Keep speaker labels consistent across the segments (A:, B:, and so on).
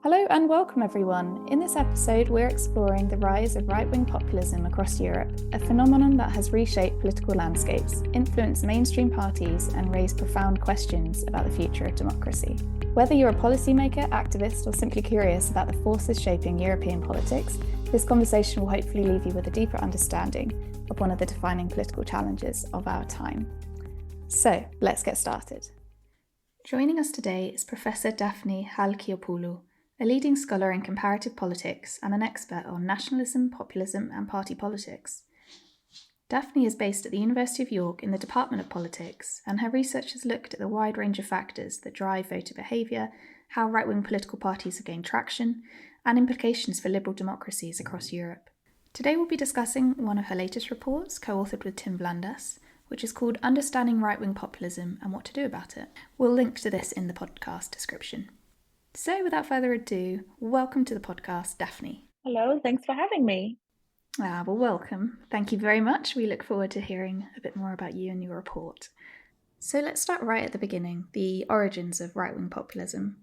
A: Hello and welcome everyone. In this episode, we're exploring the rise of right-wing populism across Europe, a phenomenon that has reshaped political landscapes, influenced mainstream parties, and raised profound questions about the future of democracy. Whether you're a policymaker, activist, or simply curious about the forces shaping European politics, this conversation will hopefully leave you with a deeper understanding of one of the defining political challenges of our time. So, let's get started. Joining us today is Professor Daphne Halikiopoulou, a leading scholar in comparative politics and an expert on nationalism, populism, and party politics. Daphne is based at the University of York in the Department of Politics, and her research has looked at the wide range of factors that drive voter behaviour, how right-wing political parties have gained traction, and implications for liberal democracies across Europe. Today we'll be discussing one of her latest reports, co-authored with Tim Vlandas, which is called Understanding Right-Wing Populism and What to Do About It. We'll link to this in the podcast description. So, without further ado, welcome to the podcast, Daphne.
B: Hello, thanks for having me.
A: Well, welcome. Thank you very much. We look forward to hearing a bit more about you and your report. So let's start right at the beginning, the origins of right-wing populism.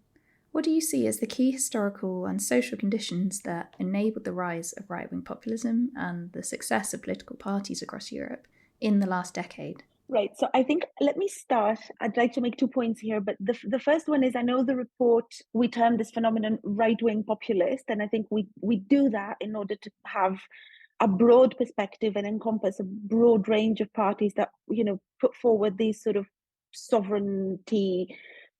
A: What do you see as the key historical and social conditions that enabled the rise of right-wing populism and the success of political parties across Europe in the last decade?
B: Right. So I think let me start. I'd like to make 2 points here. But the first one is I know the report, we term this phenomenon right-wing populist. And I think we do that in order to have a broad perspective and encompass a broad range of parties that, put forward these sort of sovereignty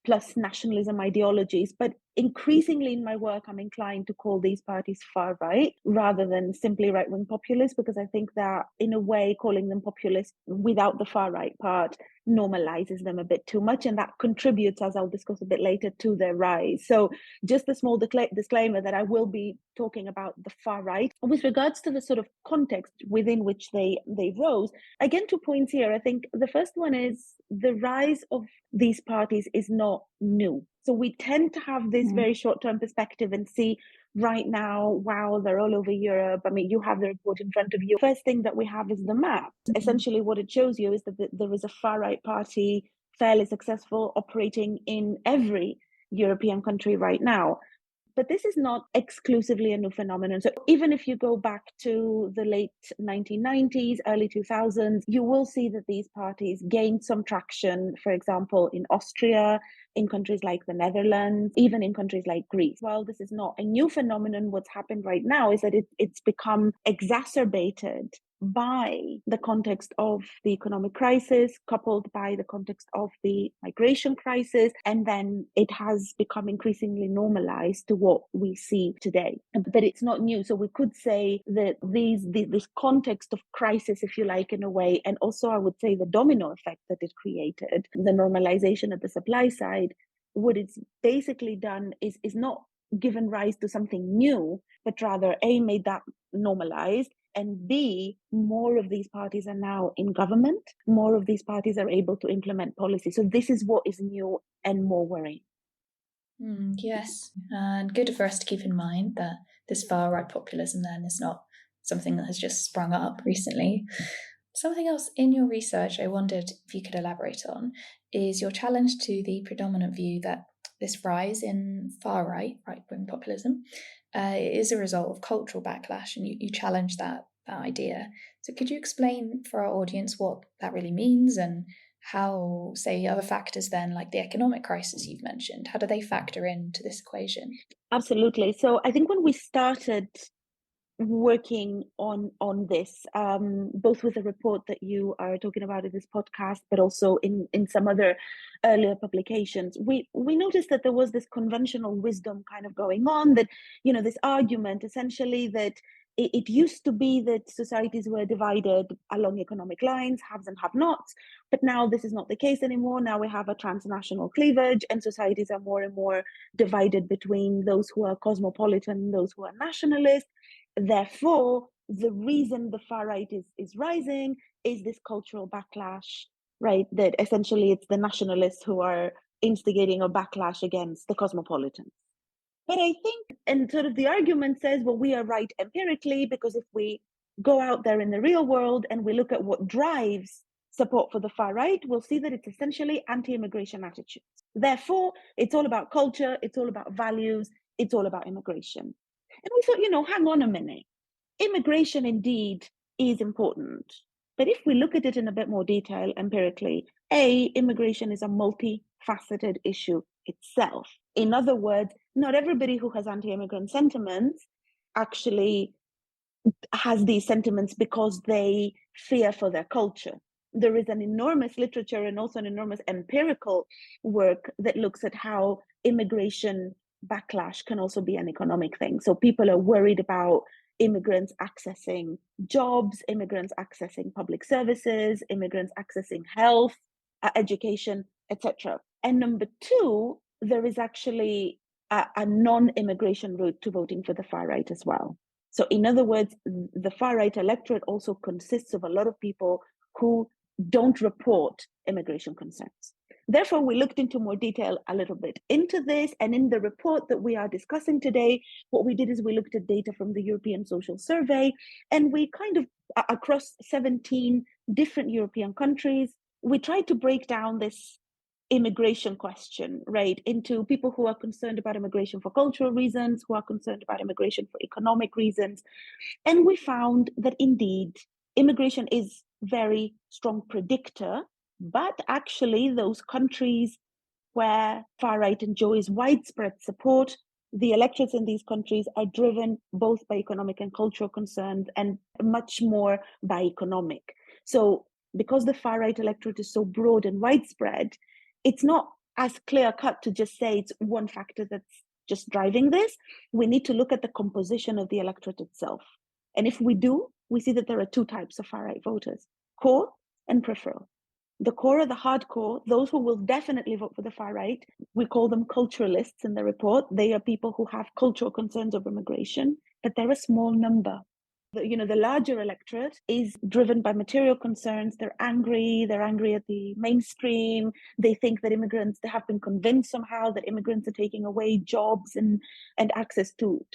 B: plus nationalism ideologies. But increasingly in my work, I'm inclined to call these parties far right rather than simply right-wing populist, because I think that in a way calling them populist without the far right part normalizes them a bit too much, and that contributes, as I'll discuss a bit later, to their rise. So just a small disclaimer that I will be talking about the far right. With regards to the sort of context within which they rose, again, 2 points here. I think the first one is the rise of these parties is not new. So we tend to have this very short-term perspective and see right now, wow, they're all over Europe. I mean, you have the report in front of you. First thing that we have is the map. Essentially, what it shows you is that there is a far-right party, fairly successful, operating in every European country right now. But this is not exclusively a new phenomenon. So even if you go back to the late 1990s, early 2000s, you will see that these parties gained some traction, for example, in Austria, in countries like the Netherlands, even in countries like Greece. While this is not a new phenomenon, what's happened right now is that it's become exacerbated by the context of the economic crisis, coupled by the context of the migration crisis, and then it has become increasingly normalized to what we see today. But it's not new. So we could say that this context of crisis, if you like, in a way, and also I would say the domino effect that it created, the normalization at the supply side, what it's basically done is not given rise to something new, but rather A, made that normalized, and B, more of these parties are now in government. More of these parties are able to implement policy. So this is what is new and more worrying.
A: Yes, and good for us to keep in mind that this far-right populism then is not something that has just sprung up recently. Something else in your research I wondered if you could elaborate on is your challenge to the predominant view that this rise in right-wing populism is a result of cultural backlash, and you challenge that idea. So could you explain for our audience what that really means and how, say, other factors then, like the economic crisis you've mentioned, how do they factor into this equation?
B: Absolutely. So I think when we started working on this, both with the report that you are talking about in this podcast, but also in some other earlier publications, we noticed that there was this conventional wisdom kind of going on, that, this argument essentially that it used to be that societies were divided along economic lines, haves and have-nots, but now this is not the case anymore. Now we have a transnational cleavage, and societies are more and more divided between those who are cosmopolitan and those who are nationalist. Therefore, the reason the far right is rising is this cultural backlash, right? That essentially it's the nationalists who are instigating a backlash against the cosmopolitans. But I think, and sort of the argument says, well, we are right empirically, because if we go out there in the real world and we look at what drives support for the far right, we'll see that it's essentially anti-immigration attitudes. Therefore, it's all about culture, it's all about values, it's all about immigration. And we thought, hang on a minute. Immigration indeed is important. But if we look at it in a bit more detail empirically, immigration is a multifaceted issue itself. In other words, not everybody who has anti-immigrant sentiments actually has these sentiments because they fear for their culture. There is an enormous literature and also an enormous empirical work that looks at how immigration backlash can also be an economic thing. So people are worried about immigrants accessing jobs, immigrants accessing public services, immigrants accessing health, education, etc. And number two, there is actually a non-immigration route to voting for the far right as well. So in other words, the far right electorate also consists of a lot of people who don't report immigration concerns. Therefore, we looked into more detail a little bit into this. And in the report that we are discussing today, what we did is we looked at data from the European Social Survey, and we kind of, across 17 different European countries, we tried to break down this immigration question, right, into people who are concerned about immigration for cultural reasons, who are concerned about immigration for economic reasons. And we found that indeed immigration is very strong predictor, but actually those countries where far right enjoys widespread support, the electorates in these countries are driven both by economic and cultural concerns and much more by economic. So because the far right electorate is so broad and widespread, it's not as clear cut to just say it's one factor that's just driving this. We need to look at the composition of the electorate itself. And if we do, we see that there are two types of far right voters: core and peripheral. The core are the hardcore, those who will definitely vote for the far right. We call them culturalists in the report. They are people who have cultural concerns over immigration, but they're a small number. The larger electorate is driven by material concerns. They're angry at the mainstream. They think that they have been convinced somehow that immigrants are taking away jobs and access to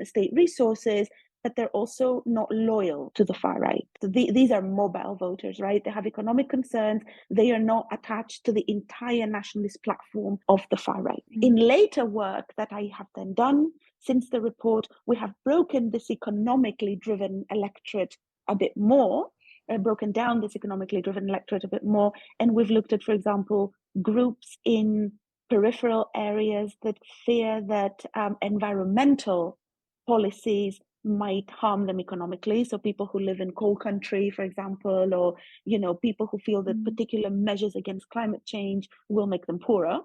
B: state resources, but they're also not loyal to the far right. So these are mobile voters, right? They have economic concerns. They are not attached to the entire nationalist platform of the far right. In later work that I have then done since the report, we have broken this economically driven electorate a bit more, broken down this economically driven electorate a bit more, and we've looked at, for example, groups in peripheral areas that fear that environmental policies might harm them economically. So people who live in coal country, for example, or people who feel that particular measures against climate change will make them poorer.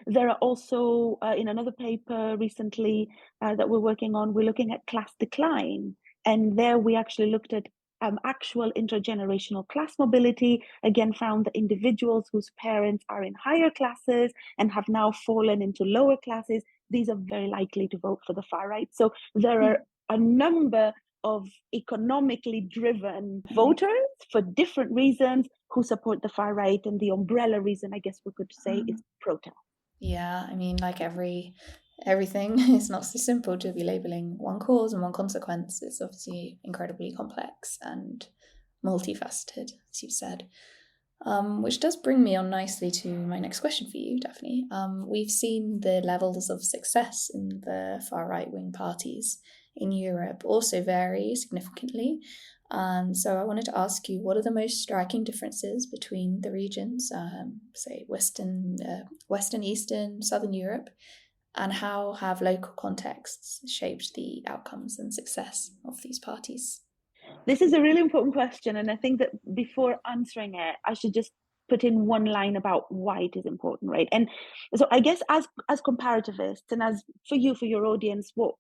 B: There are also, in another paper recently that we're working on, we're looking at class decline. And there we actually looked at actual intergenerational class mobility, again found that individuals whose parents are in higher classes and have now fallen into lower classes, these are very likely to vote for the far right. So there are a number of economically driven voters for different reasons who support the far right, and the umbrella reason, I guess we could say, is protest.
A: Yeah, I mean, like everything, it's not so simple to be labeling one cause and one consequence. It's obviously incredibly complex and multifaceted, as you've said. Which does bring me on nicely to my next question for you, Daphne. We've seen the levels of success in the far right-wing parties in Europe also vary significantly. And so I wanted to ask you, what are the most striking differences between the regions, say Western, Eastern, Southern Europe, and how have local contexts shaped the outcomes and success of these parties?
B: This is a really important question, and I think that before answering it, I should just put in one line about why it is important, right? And so I guess as comparativists, and as for your audience, what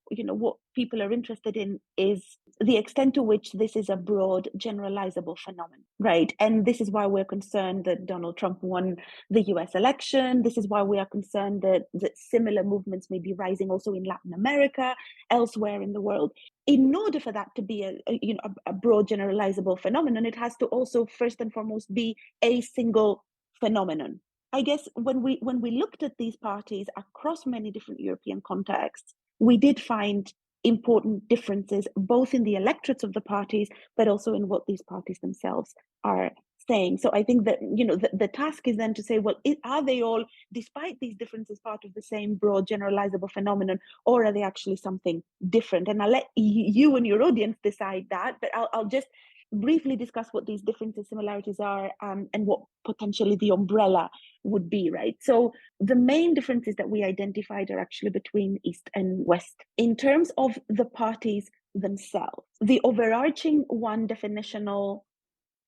B: people are interested in is the extent to which this is a broad generalizable phenomenon, right? And this is why we're concerned that Donald Trump won the US election. This is why we are concerned that similar movements may be rising also in Latin America, elsewhere in the world. In order for that to be a broad generalizable phenomenon, it has to also first and foremost be a single phenomenon. I guess when we looked at these parties across many different European contexts, we did find important differences both in the electorates of the parties, but also in what these parties themselves are saying. So I think that, the task is then to say, well, are they all, despite these differences, part of the same broad generalizable phenomenon, or are they actually something different? And I'll let you and your audience decide that, but I'll just briefly discuss what these differences, similarities are, and what potentially the umbrella would be, right? So the main differences that we identified are actually between East and West. In terms of the parties themselves, the overarching one definitional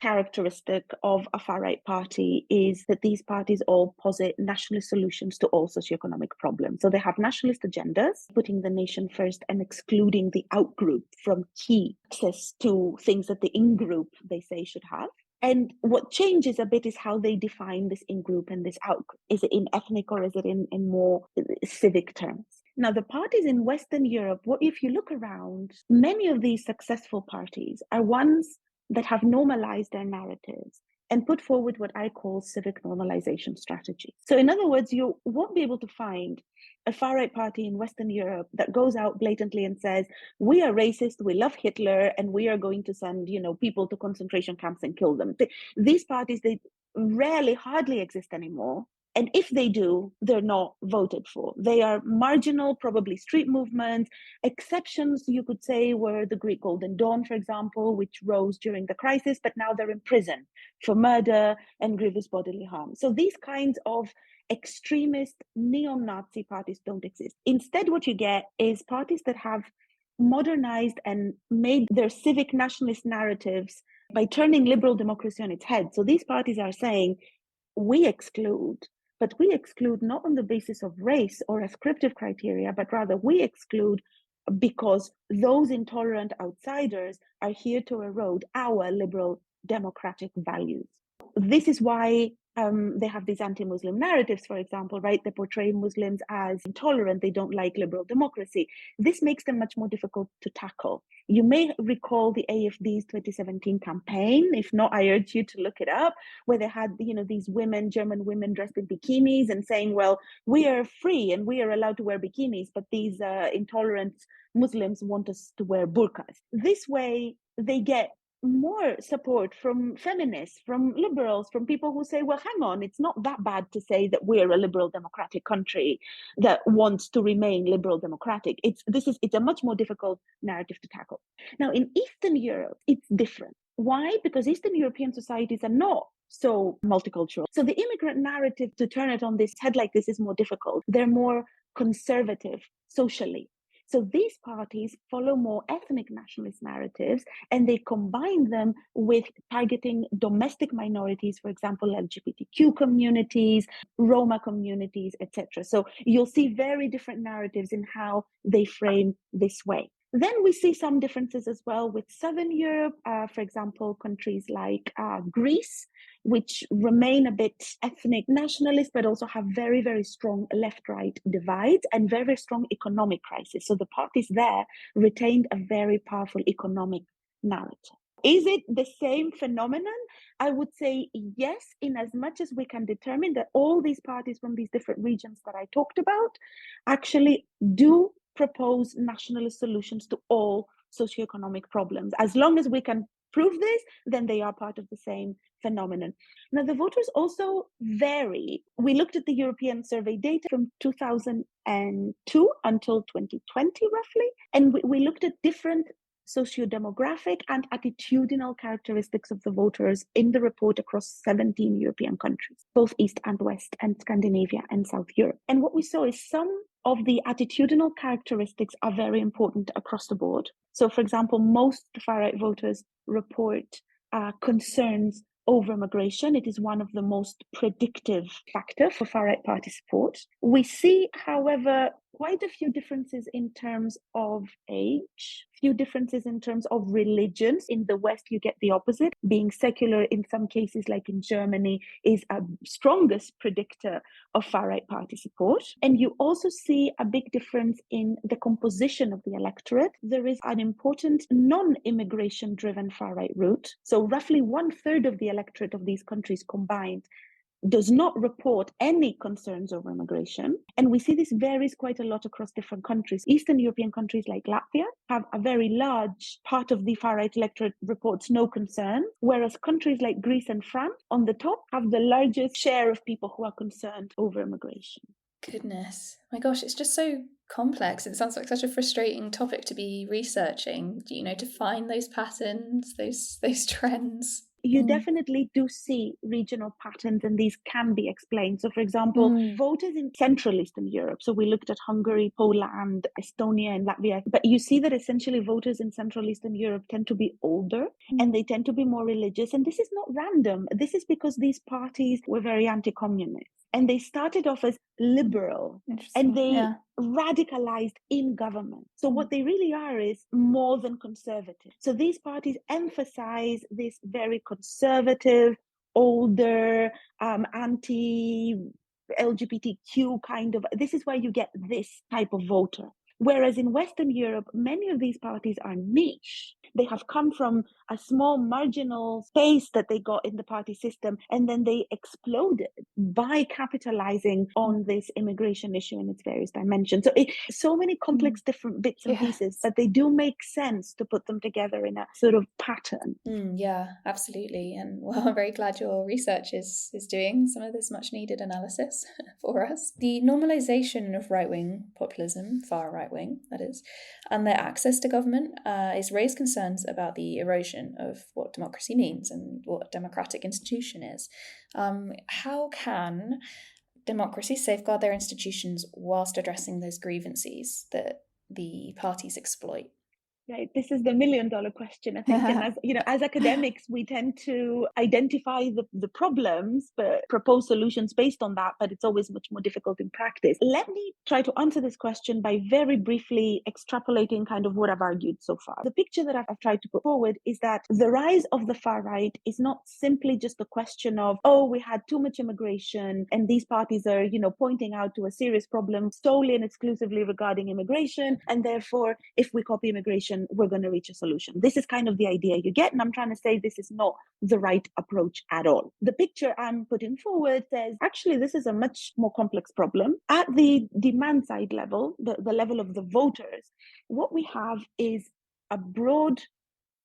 B: characteristic of a far-right party is that these parties all posit nationalist solutions to all socioeconomic problems. So they have nationalist agendas, putting the nation first and excluding the outgroup from key access to things that the in-group, they say, should have. And what changes a bit is how they define this in-group and this out-group. Is it in ethnic or is it in more civic terms? Now, the parties in Western Europe, if you look around, many of these successful parties are ones that have normalized their narratives and put forward what I call civic normalization strategy. So in other words, you won't be able to find a far-right party in Western Europe that goes out blatantly and says, we are racist, we love Hitler, and we are going to send, people to concentration camps and kill them. These parties, they rarely, hardly exist anymore. And if they do, they're not voted for. They are marginal, probably street movements. Exceptions, you could say, were the Greek Golden Dawn, for example, which rose during the crisis, but now they're in prison for murder and grievous bodily harm. So these kinds of extremist neo-Nazi parties don't exist. Instead, what you get is parties that have modernized and made their civic nationalist narratives by turning liberal democracy on its head. So these parties are saying, we exclude, but we exclude not on the basis of race or ascriptive criteria, but rather we exclude because those intolerant outsiders are here to erode our liberal democratic values. This is why they have these anti-Muslim narratives, for example, right? They portray Muslims as intolerant. They don't like liberal democracy. This makes them much more difficult to tackle. You may recall the AfD's 2017 campaign. If not, I urge you to look it up, where they had, these women, German women dressed in bikinis and saying, well, we are free and we are allowed to wear bikinis, but these intolerant Muslims want us to wear burqas. This way, they get more support from feminists, from liberals, from people who say, well, hang on, it's not that bad to say that we're a liberal democratic country that wants to remain liberal democratic. It's a much more difficult narrative to tackle. Now, in Eastern Europe, it's different. Why? Because Eastern European societies are not so multicultural. So the immigrant narrative, to turn it on this head like this, is more difficult. They're more conservative socially. So these parties follow more ethnic nationalist narratives, and they combine them with targeting domestic minorities, for example, LGBTQ communities, Roma communities, etc. So you'll see very different narratives in how they frame this way. Then we see some differences as well with Southern Europe, for example, countries like Greece, which remain a bit ethnic nationalist, but also have very, very strong left-right divides and very, very strong economic crisis. So the parties there retained a very powerful economic narrative. Is it the same phenomenon? I would say yes, in as much as we can determine that all these parties from these different regions that I talked about actually do propose nationalist solutions to all socioeconomic problems. As long as we can prove this, then they are part of the same phenomenon. Now, the voters also vary. We looked at the European survey data from 2002 until 2020, roughly, and we looked at different socio-demographic and attitudinal characteristics of the voters in the report across 17 European countries, both East and West, and Scandinavia and South Europe. And what we saw is some of the attitudinal characteristics are very important across the board. So, for example, most far-right voters report concerns over migration. It is one of the most predictive factors for far-right party support. We see, however, quite a few differences in terms of age, few differences in terms of religions. In the West, you get the opposite. Being secular in some cases, like in Germany, is a strongest predictor of far-right party support. And you also see a big difference in the composition of the electorate. There is an important non-immigration driven far-right route. So roughly 1/3 of the electorate of these countries combined does not report any concerns over immigration. And we see this varies quite a lot across different countries. Eastern European countries like Latvia have a very large part of the far-right electorate reports no concern, whereas countries like Greece and France on the top have the largest share of people who are concerned over immigration.
A: Goodness. My gosh, it's just so complex. It sounds like such a frustrating topic to be researching, to find those patterns, those trends.
B: You definitely do see regional patterns, and these can be explained. So, for example, voters in Central Eastern Europe, so we looked at Hungary, Poland, Estonia, and Latvia, but you see that essentially voters in Central Eastern Europe tend to be older and they tend to be more religious. And this is not random. This is because these parties were very anti-communist. And they started off as liberal and they radicalized in government. So what they really are is more than conservative. So these parties emphasize this very conservative, older, anti-LGBTQ kind of, this is where you get this type of voter. Whereas in Western Europe, many of these parties are niche. They have come from a small marginal space that they got in the party system, and then they exploded by capitalizing on this immigration issue in its various dimensions. So so many complex different bits and pieces, but they do make sense to put them together in a sort of pattern.
A: Yeah, absolutely. And well, I'm very glad your research is doing some of this much needed analysis for us. The normalization of right-wing populism, far right-wing, that is, and their access to government is raised concerns about the erosion of what democracy means and what a democratic institution is. How can democracies safeguard their institutions whilst addressing those grievances that the parties exploit?
B: Right. This is the $1 million question, I think. And as academics, we tend to identify the problems, but propose solutions based on that. But it's always much more difficult in practice. Let me try to answer this question by very briefly extrapolating kind of what I've argued so far. The picture that I've tried to put forward is that the rise of the far right is not simply just a question of, we had too much immigration, and these parties are, pointing out to a serious problem solely and exclusively regarding immigration. And therefore, if we copy immigration, we're going to reach a solution. This is kind of the idea you get. And I'm trying to say this is not the right approach at all. The picture I'm putting forward says, actually, this is a much more complex problem. At the demand side level, the level of the voters, what we have is a broad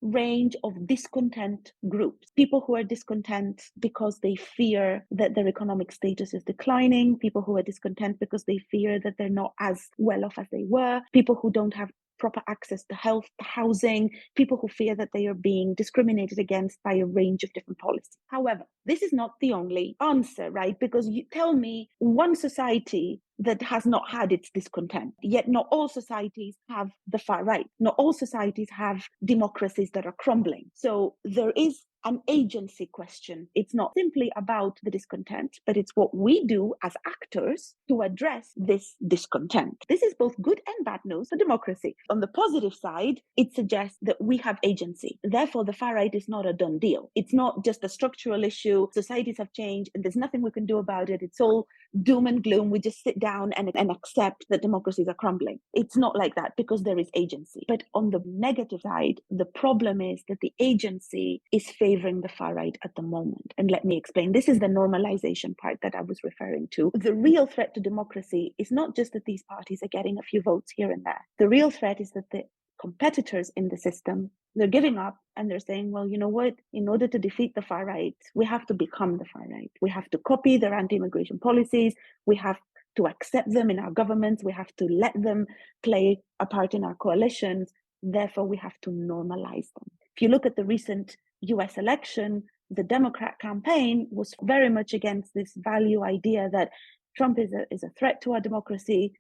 B: range of discontent groups. People who are discontent because they fear that their economic status is declining, people who are discontent because they fear that they're not as well off as they were, people who don't have proper access to health, to housing, people who fear that they are being discriminated against by a range of different policies. However, this is not the only answer, right? Because you tell me one society that has not had its discontent, yet not all societies have the far right. Not all societies have democracies that are crumbling. So there is an agency question. It's not simply about the discontent, but it's what we do as actors to address this discontent. This is both good and bad news for democracy. On the positive side, it suggests that we have agency. Therefore, the far right is not a done deal. It's not just a structural issue. Societies have changed and there's nothing we can do about it. It's all doom and gloom. We just sit down and accept that democracies are crumbling. It's not like that because there is agency. But on the negative side, the problem is that the agency is favoring the far right at the moment. And let me explain. This is the normalization part that I was referring to. The real threat to democracy is not just that these parties are getting a few votes here and there. The real threat is that the competitors in the system, they're giving up and they're saying, well, you know what, in order to defeat the far right, we have to become the far right. We have to copy their anti-immigration policies. We have to accept them in our governments. We have to let them play a part in our coalitions. Therefore, we have to normalize them. If you look at the recent US election, the Democrat campaign was very much against this value idea that Trump is a threat to our democracy,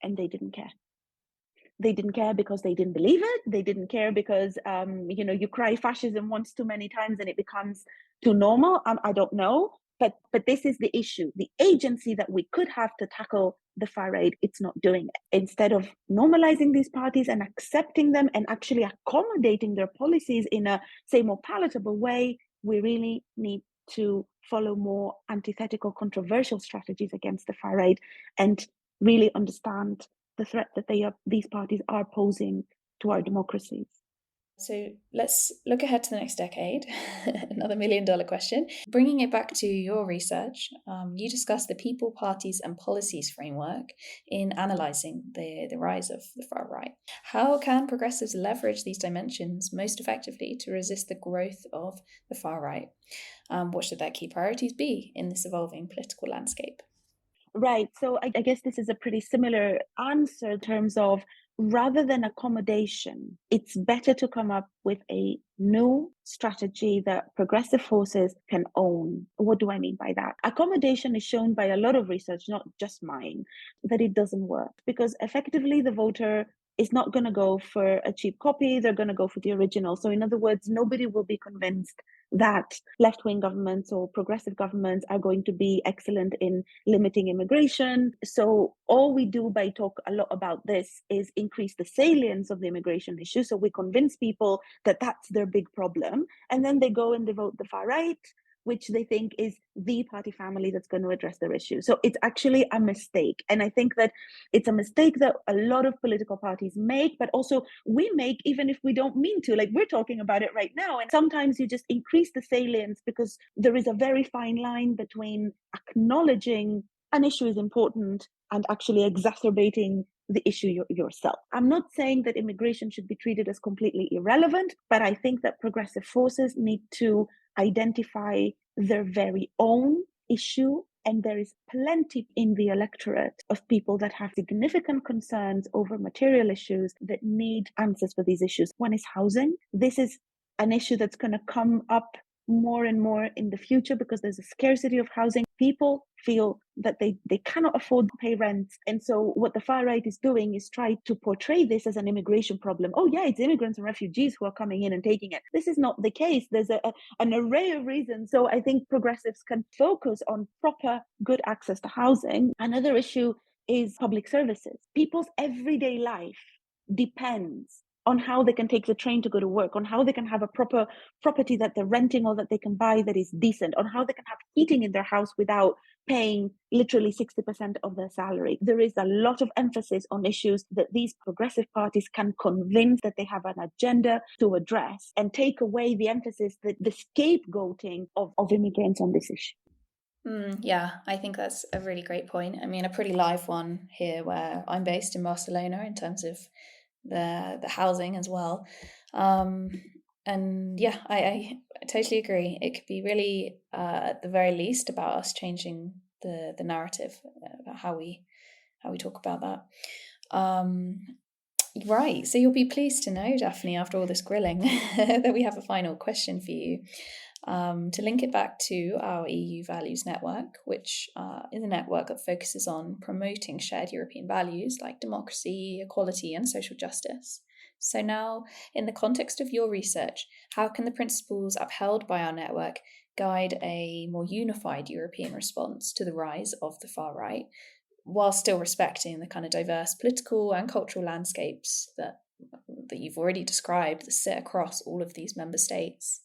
B: and they didn't care. They didn't care because they didn't believe it. They didn't care because, you cry fascism once too many times and it becomes too normal. I don't know. But this is the issue. The agency that we could have to tackle the far right, it's not doing it. Instead of normalizing these parties and accepting them and actually accommodating their policies in a, say, more palatable way, we really need to follow more antithetical, controversial strategies against the far right and really understand the threat that these parties are posing to our democracies.
A: So let's look ahead to the next decade. Another $1 million question. Bringing it back to your research, you discussed the people, parties, and policies framework in analysing the rise of the far right. How can progressives leverage these dimensions most effectively to resist the growth of the far right? What should their key priorities be in this evolving political landscape?
B: Right. So I guess this is a pretty similar answer in terms of rather than accommodation, it's better to come up with a new strategy that progressive forces can own. What do I mean by that? Accommodation is shown by a lot of research, not just mine, that it doesn't work because effectively the voter is not going to go for a cheap copy, they're going to go for the original. So, in other words, nobody will be convinced that left wing governments or progressive governments are going to be excellent in limiting immigration. So all we do by talk a lot about this is increase the salience of the immigration issue. So we convince people that that's their big problem. And then they go and they vote the far right, which they think is the party family that's going to address their issue. So it's actually a mistake. And I think that it's a mistake that a lot of political parties make, but also we make even if we don't mean to. Like we're talking about it right now. And sometimes you just increase the salience because there is a very fine line between acknowledging an issue is important and actually exacerbating the issue yourself. I'm not saying that immigration should be treated as completely irrelevant, but I think that progressive forces need to identify their very own issue. And there is plenty in the electorate of people that have significant concerns over material issues that need answers for these issues. One is housing. This is an issue that's going to come up more and more in the future because there's a scarcity of housing. People feel that they cannot afford to pay rent. And so what the far right is doing is try to portray this as an immigration problem. Oh yeah, it's immigrants and refugees who are coming in and taking it. This is not the case. There's an array of reasons. So I think progressives can focus on proper, good access to housing. Another issue is public services. People's everyday life depends on how they can take the train to go to work, on how they can have a proper property that they're renting or that they can buy that is decent, on how they can have heating in their house without paying literally 60% of their salary. There is a lot of emphasis on issues that these progressive parties can convince that they have an agenda to address and take away the emphasis, that the scapegoating of immigrants on this issue.
A: Yeah, I think that's a really great point. I mean, a pretty live one here where I'm based in Barcelona in terms of the housing as well. And yeah, I totally agree. It could be really, at the very least, about us changing the narrative about how we talk about that. Right. So you'll be pleased to know, Daphne, after all this grilling, that we have a final question for you. To link it back to our EU Values Network, which is a network that focuses on promoting shared European values like democracy, equality, and social justice. So now, in the context of your research, how can the principles upheld by our network guide a more unified European response to the rise of the far right, while still respecting the kind of diverse political and cultural landscapes that you've already described that sit across all of these member states?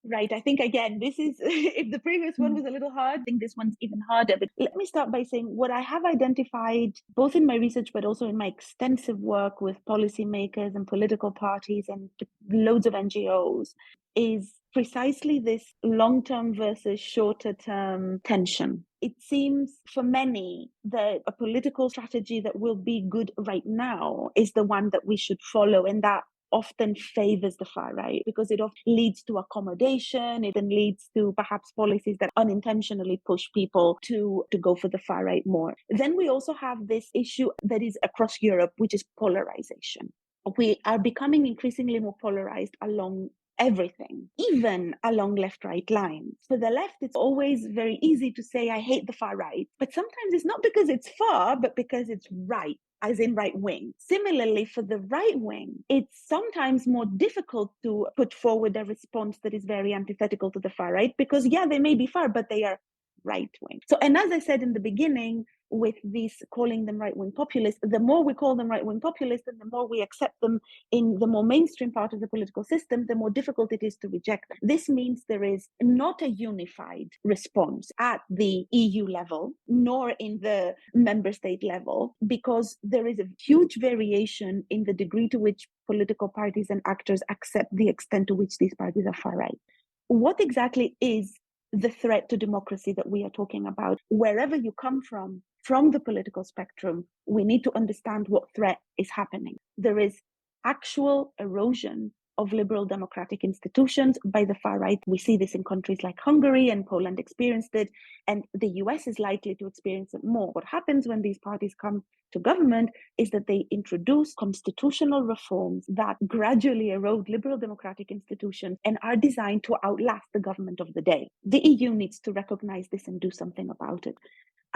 B: Right. I think, again, this is, if the previous one was a little hard, I think this one's even harder. But let me start by saying what I have identified, both in my research, but also in my extensive work with policymakers and political parties and loads of NGOs, is precisely this long-term versus shorter-term tension. It seems for many that a political strategy that will be good right now is the one that we should follow, and that often favors the far right because it often leads to accommodation. It then leads to perhaps policies that unintentionally push people to go for the far right more. Then we also have this issue that is across Europe, which is polarization. We are becoming increasingly more polarized along everything, even along left-right lines. For the left, it's always very easy to say, I hate the far right. But sometimes it's not because it's far, but because it's right, as in right wing. Similarly, for the right wing, it's sometimes more difficult to put forward a response that is very antithetical to the far right because, yeah, they may be far, but they are right wing. So, and as I said in the beginning, with these calling them right-wing populists, the more we call them right-wing populists and the more we accept them in the more mainstream part of the political system, the more difficult it is to reject them. This means there is not a unified response at the EU level, nor in the member state level, because there is a huge variation in the degree to which political parties and actors accept the extent to which these parties are far right. What exactly is the threat to democracy that we are talking about? Wherever you come from the political spectrum, we need to understand what threat is happening. There is actual erosion of liberal democratic institutions by the far right. We see this in countries like Hungary, and Poland experienced it, and the US is likely to experience it more. What happens when these parties come to government is that they introduce constitutional reforms that gradually erode liberal democratic institutions and are designed to outlast the government of the day. The EU needs to recognize this and do something about it.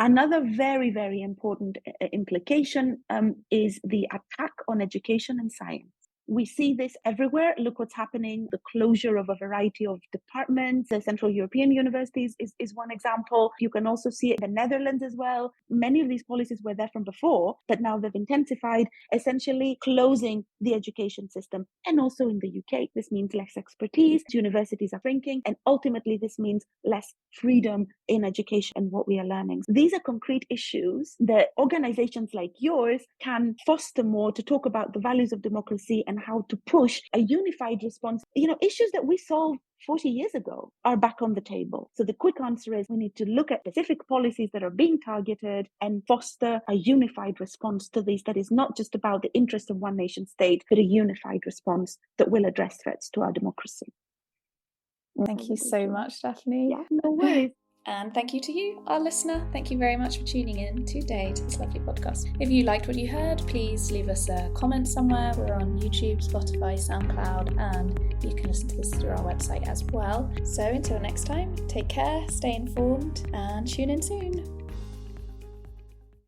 B: Another very, very important implication is the attack on education and science. We see this everywhere. Look what's happening. The closure of a variety of departments. The Central European universities is one example. You can also see it in the Netherlands as well. Many of these policies were there from before, but now they've intensified, essentially closing the education system. And also in the UK, this means less expertise. Universities are shrinking, and ultimately this means less freedom in education and what we are learning. These are concrete issues that organizations like yours can foster more to talk about the values of democracy and how to push a unified response. Issues that we solved 40 years ago are back on the table. So the quick answer is we need to look at specific policies that are being targeted and foster a unified response to these that is not just about the interest of one nation state, but a unified response that will address threats to our democracy.
A: Thank you so much, Daphne.
B: Yeah, no worries.
A: And thank you to you, our listener. Thank you very much for tuning in today to this lovely podcast. If you liked what you heard, please leave us a comment somewhere. We're on YouTube, Spotify, Soundcloud, and you can listen to this through our website as well. So until next time, take care, stay informed, and tune in soon.